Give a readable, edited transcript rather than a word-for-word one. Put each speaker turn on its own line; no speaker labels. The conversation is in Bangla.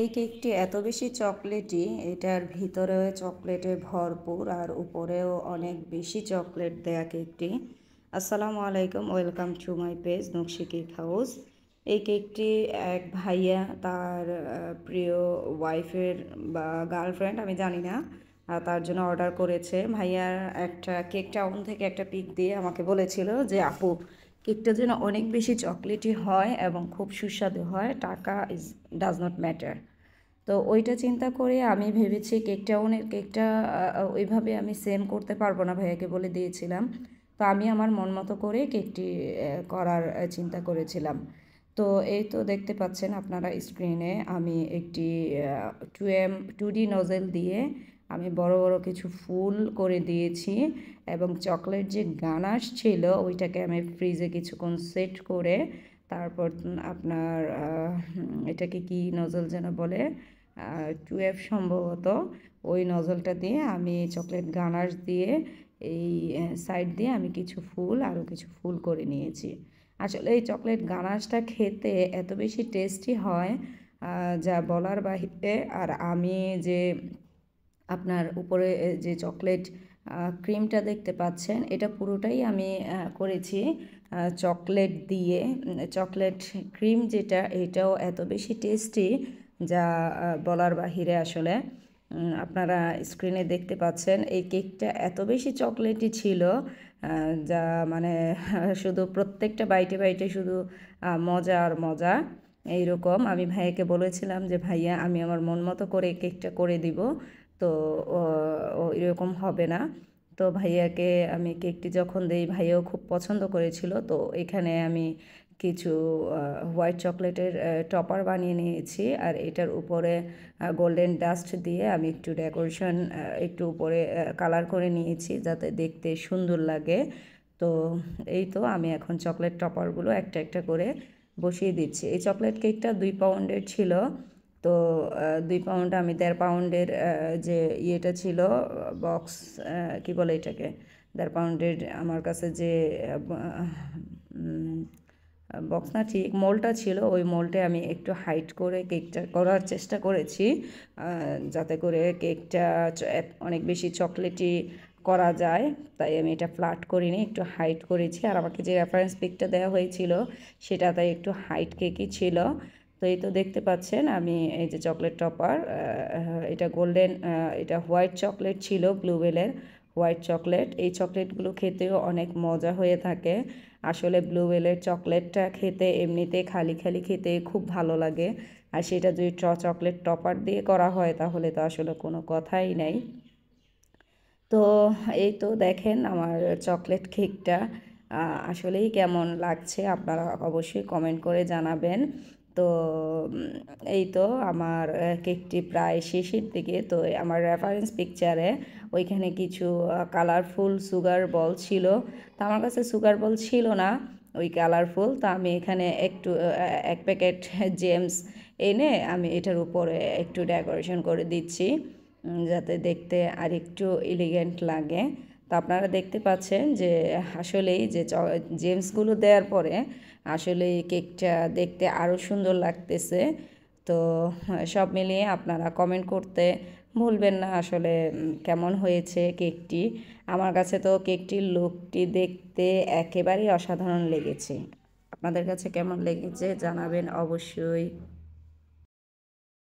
এই কেকটি এত বেশি চকলেটি, এটার ভিতরে চকলেটে ভরপুর আর উপরেও অনেক বেশি চকলেট দেয়া কেকটি। আসসালামু আলাইকুম, ওয়েলকাম টু মাই পেজ নকশি কেক হাউস। এই কেকটি এক ভাইয়া তার প্রিয় ওয়াইফের বা গার্লফ্রেন্ড আমি জানি না, তার জন্য অর্ডার করেছে। ভাইয়ার একটা কেক টাউন থেকে একটা পিক দিয়ে আমাকে বলেছিল যে আপু, কেকটা যেন অনেক বেশি চকলেটি হয় এবং খুব সুস্বাদু হয়, টাকা ডাজ নট ম্যাটার। তো ওইটা চিন্তা করে আমি ভেবেছি কেকটা ওইভাবে আমি সেম করতে পারবো না, ভাইয়াকে বলে দিয়েছিলাম। তো আমি আমার মন মতো করে কেকটি করার চিন্তা করেছিলাম। তো এই তো দেখতে পাচ্ছেন আপনারা স্ক্রিনে, আমি একটি 2D নজেল দিয়ে আমি বড় বড় কিছু ফুল করে দিয়েছি এবং চকলেট যে গানাশ ছিল ওইটাকে আমি ফ্রিজে কিছুক্ষণ সেট করে তারপর আপনার এটাকে কি নজল যেন বলে, 2F সম্ভবত, ওই নজলটা দিয়ে আমি চকলেট গানাশ দিয়ে এই সাইড দিয়ে আমি কিছু ফুল আরও কিছু ফুল করে নিয়েছি। আসলে এই চকলেট গানাশটা খেতে এত বেশি টেস্টি হয় যা বলার বাহিরে। আর আমি যে আপনার উপরে যে চকলেট ক্রিমটা দেখতে পাচ্ছেন, এটা পুরোটাই আমি করেছি চকলেট দিয়ে। চকলেট ক্রিম যেটা, এটাও এত বেশি টেস্টি যা বলার বাহিরে আসলে। আপনারা স্ক্রিনে দেখতে পাচ্ছেন এই কেকটা এত বেশি চকলেটি ছিল যা মানে শুধু প্রত্যেকটা বাইটে বাইটে শুধু মজা আর মজা। এইরকম আমি ভাইয়াকে বলেছিলাম যে ভাইয়া, আমি আমার মন মতো করে কেকটা করে দিব, তো এরকম হবে না। তো ভাইয়াকে আমি কেকটি যখন দেই, ভাইয়াও খুব পছন্দ করেছিল। তো এখানে আমি কিছু হোয়াইট চকলেটের টপার বানিয়ে নিয়েছি আর এটার উপরে গোল্ডেন ডাস্ট দিয়ে আমি একটু ডেকোরেশন একটু উপরে কালার করে নিয়েছি যাতে দেখতে সুন্দর লাগে। তো এই তো আমি এখন চকলেট টপারগুলো একটা একটা করে বসিয়ে দিচ্ছি। এই চকলেট কেকটা 2 পাউন্ডের ছিল। তো 2 পাউন্ড আমি 1.5 পাউন্ডের যে ইয়েটা ছিল বক্স, কি বলে এটাকে, 1.5 পাউন্ডের আমার কাছে যে বক্স না, ঠিক মোলটা ছিল, ওই মোলটে আমি একটু হাইট করে কেকটা করার চেষ্টা করেছি যাতে করে কেকটা অনেক বেশি চকলেটি করা যায়। তাই আমি এটা ফ্ল্যাট করিনি, একটু হাইট করেছি। আর আমাকে যে রেফারেন্স পিকটা দেওয়া হয়েছিল সেটা তাই একটু হাইট কেকই ছিল। তো এই তো দেখতে পাচ্ছেন আমি এই যে চকলেট টপার, এটা গোল্ডেন, এটা হোয়াইট চকলেট ছিল, ব্লুবেলের হোয়াইট চকলেট। এই চকলেটগুলো খেতেও অনেক মজা হয়ে থাকে। আসলে ব্লুবেলের চকলেটটা খেতে এমনিতে খালি খালি খেতে খুব ভালো লাগে, আর সেটা যদি চকলেট টপার দিয়ে করা হয় তাহলে তো আসলে কোনো কথাই নাই। তো এই তো দেখেন আমার চকলেট কেকটা আসলেই কেমন লাগছে, আপনারা অবশ্যই কমেন্ট করে জানাবেন। তো এই তো আমার কেকটি প্রায় শেষের দিকে। তো আমার রেফারেন্স পিকচারে ওইখানে কিছু কালারফুল সুগার বল ছিল। তো আমার কাছে সুগার বল ছিল না ওই কালারফুল, তো আমি এখানে একটু 1 প্যাকেট জেমস এনে আমি এটার উপরে একটু ডেকোরেশন করে দিচ্ছি যাতে দেখতে আরেকটু এলিগেন্ট লাগে। তো আপনারা দেখতে পাচ্ছেন যে আসলেই যে জেমসগুলো দেওয়ার পরে আসলে কেকটা দেখতে আরও সুন্দর লাগতেছে। তো সব মিলিয়ে আপনারা কমেন্ট করতে ভুলবেন না আসলে কেমন হয়েছে কেকটি। আমার কাছে তো কেকটির লুকটি দেখতে একেবারেই অসাধারণ লেগেছে। আপনাদের কাছে কেমন লেগেছে জানাবেন অবশ্যই।